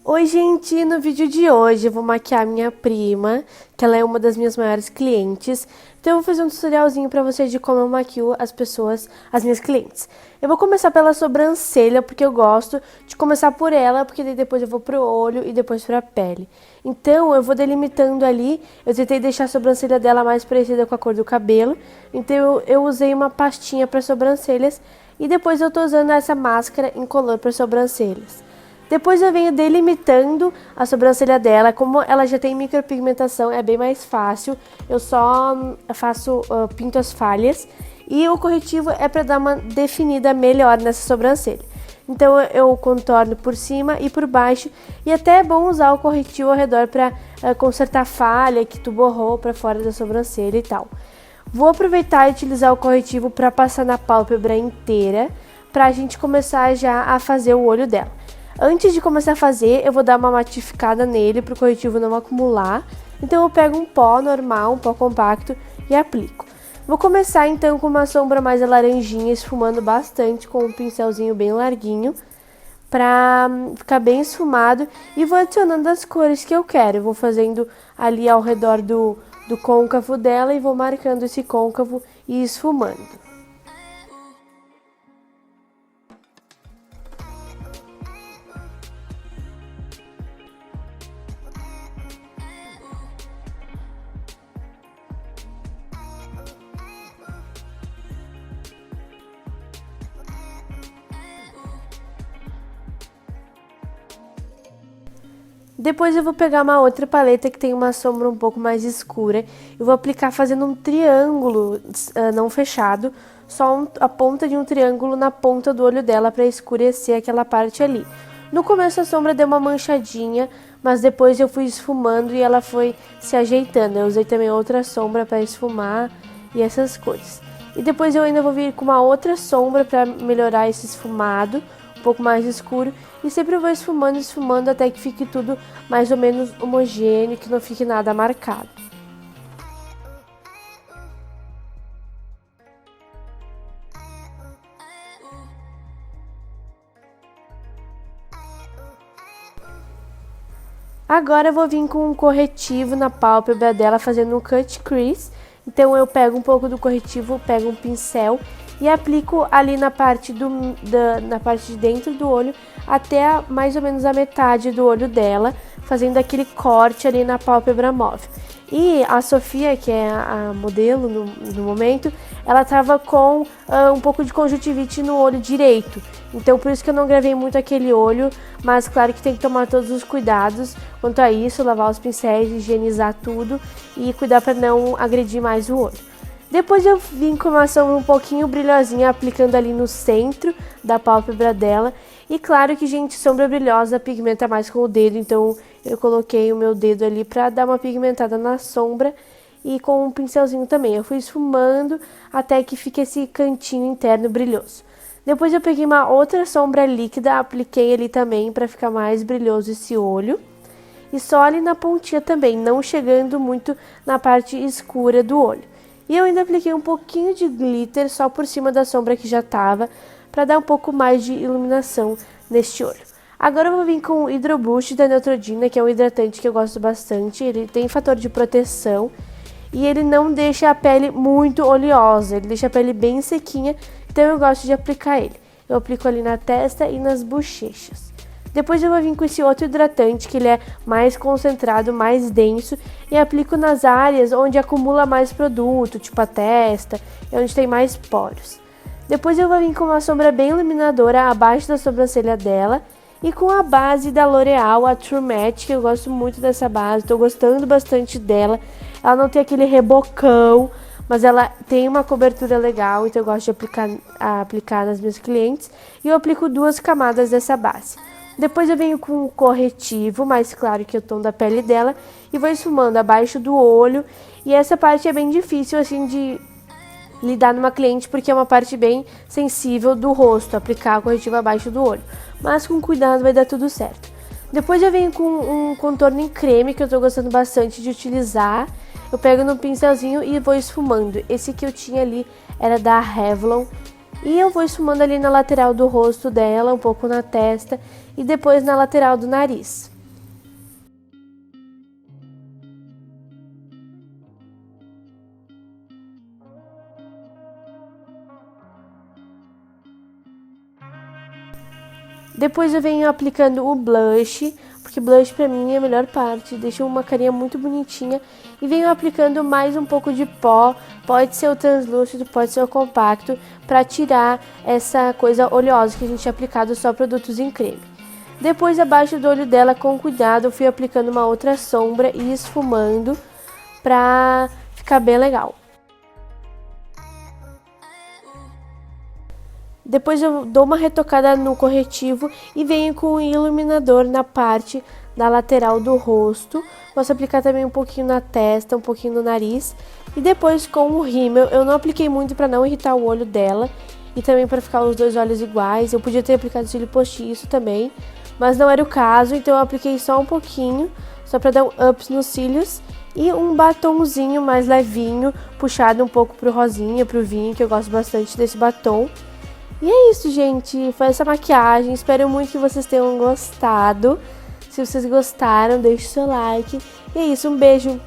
Oi, gente! No vídeo de hoje eu vou maquiar minha prima, que ela é uma das minhas maiores clientes. Então eu vou fazer um tutorialzinho pra vocês de como eu maquio as minhas clientes. Eu vou começar pela sobrancelha, porque eu gosto de começar por ela, porque daí depois eu vou pro olho e depois pra pele. Então eu vou delimitando ali, eu tentei deixar a sobrancelha dela mais parecida com a cor do cabelo. Então eu usei uma pastinha para sobrancelhas e depois eu tô usando essa máscara incolor para sobrancelhas. Depois eu venho delimitando a sobrancelha dela, como ela já tem micropigmentação, é bem mais fácil. Eu só pinto as falhas e o corretivo é para dar uma definida melhor nessa sobrancelha. Então eu contorno por cima e por baixo e até é bom usar o corretivo ao redor para consertar falha que tu borrou para fora da sobrancelha e tal. Vou aproveitar e utilizar o corretivo para passar na pálpebra inteira, para a gente começar já a fazer o olho dela. Antes de começar a fazer, eu vou dar uma matificada nele para o corretivo não acumular. Então eu pego um pó normal, um pó compacto e aplico. Vou começar então com uma sombra mais alaranjinha, esfumando bastante com um pincelzinho bem larguinho, para ficar bem esfumado, e vou adicionando as cores que eu quero. Eu vou fazendo ali ao redor do côncavo dela e vou marcando esse côncavo e esfumando. Depois eu vou pegar uma outra paleta que tem uma sombra um pouco mais escura. Eu vou aplicar fazendo um triângulo não fechado, só a ponta de um triângulo na ponta do olho dela para escurecer aquela parte ali. No começo a sombra deu uma manchadinha, mas depois eu fui esfumando e ela foi se ajeitando. Eu usei também outra sombra para esfumar e essas coisas. E depois eu ainda vou vir com uma outra sombra para melhorar esse esfumado, um pouco mais escuro, e sempre vou esfumando até que fique tudo mais ou menos homogêneo, que não fique nada marcado. Agora eu vou vir com um corretivo na pálpebra dela, fazendo um cut crease. Então eu pego um pouco do corretivo, pego um pincel e aplico ali na parte de dentro do olho até mais ou menos a metade do olho dela, fazendo aquele corte ali na pálpebra móvel. E a Sofia, que é a modelo no momento, ela tava com um pouco de conjuntivite no olho direito. Então por isso que eu não gravei muito aquele olho, mas claro que tem que tomar todos os cuidados quanto a isso, lavar os pincéis, higienizar tudo e cuidar para não agredir mais o olho. Depois eu vim com uma sombra um pouquinho brilhosinha, aplicando ali no centro da pálpebra dela. E claro que, gente, sombra brilhosa pigmenta mais com o dedo, então eu coloquei o meu dedo ali para dar uma pigmentada na sombra e com um pincelzinho também. Eu fui esfumando até que fique esse cantinho interno brilhoso. Depois eu peguei uma outra sombra líquida, apliquei ali também para ficar mais brilhoso esse olho. E só ali na pontinha também, não chegando muito na parte escura do olho. E eu ainda apliquei um pouquinho de glitter só por cima da sombra que já tava, para dar um pouco mais de iluminação neste olho. Agora eu vou vir com o Hydro Boost da Neutrogena, que é um hidratante que eu gosto bastante. Ele tem fator de proteção e ele não deixa a pele muito oleosa, ele deixa a pele bem sequinha, então eu gosto de aplicar ele. Eu aplico ali na testa e nas bochechas. Depois eu vou vir com esse outro hidratante, que ele é mais concentrado, mais denso, e aplico nas áreas onde acumula mais produto, tipo a testa, e onde tem mais poros. Depois eu vou vir com uma sombra bem iluminadora abaixo da sobrancelha dela, e com a base da L'Oreal, a True Match, que eu gosto muito dessa base, estou gostando bastante dela. Ela não tem aquele rebocão, mas ela tem uma cobertura legal, então eu gosto de aplicar nas minhas clientes, e eu aplico 2 camadas dessa base. Depois eu venho com um corretivo, mais claro que o tom da pele dela, e vou esfumando abaixo do olho. E essa parte é bem difícil, assim, de lidar numa cliente, porque é uma parte bem sensível do rosto, aplicar o corretivo abaixo do olho. Mas com cuidado vai dar tudo certo. Depois eu venho com um contorno em creme, que eu tô gostando bastante de utilizar. Eu pego no pincelzinho e vou esfumando. Esse que eu tinha ali era da Revlon. E eu vou esfumando ali na lateral do rosto dela, um pouco na testa e depois na lateral do nariz. Depois eu venho aplicando o blush, porque blush pra mim é a melhor parte, deixa uma carinha muito bonitinha. E venho aplicando mais um pouco de pó, pode ser o translúcido, pode ser o compacto, pra tirar essa coisa oleosa que a gente tinha aplicado só produtos em creme. Depois, abaixo do olho dela, com cuidado, eu fui aplicando uma outra sombra e esfumando pra ficar bem legal. Depois eu dou uma retocada no corretivo e venho com o iluminador na parte da lateral do rosto. Posso aplicar também um pouquinho na testa, um pouquinho no nariz. E depois com o rímel, eu não apliquei muito para não irritar o olho dela e também para ficar os dois olhos iguais. Eu podia ter aplicado cílio postiço também, mas não era o caso, então eu apliquei só um pouquinho, só para dar um up nos cílios. E um batomzinho mais levinho, puxado um pouco pro rosinha, pro vinho, que eu gosto bastante desse batom. E é isso, gente, foi essa maquiagem, espero muito que vocês tenham gostado. Se vocês gostaram, deixe seu like. E é isso, um beijo.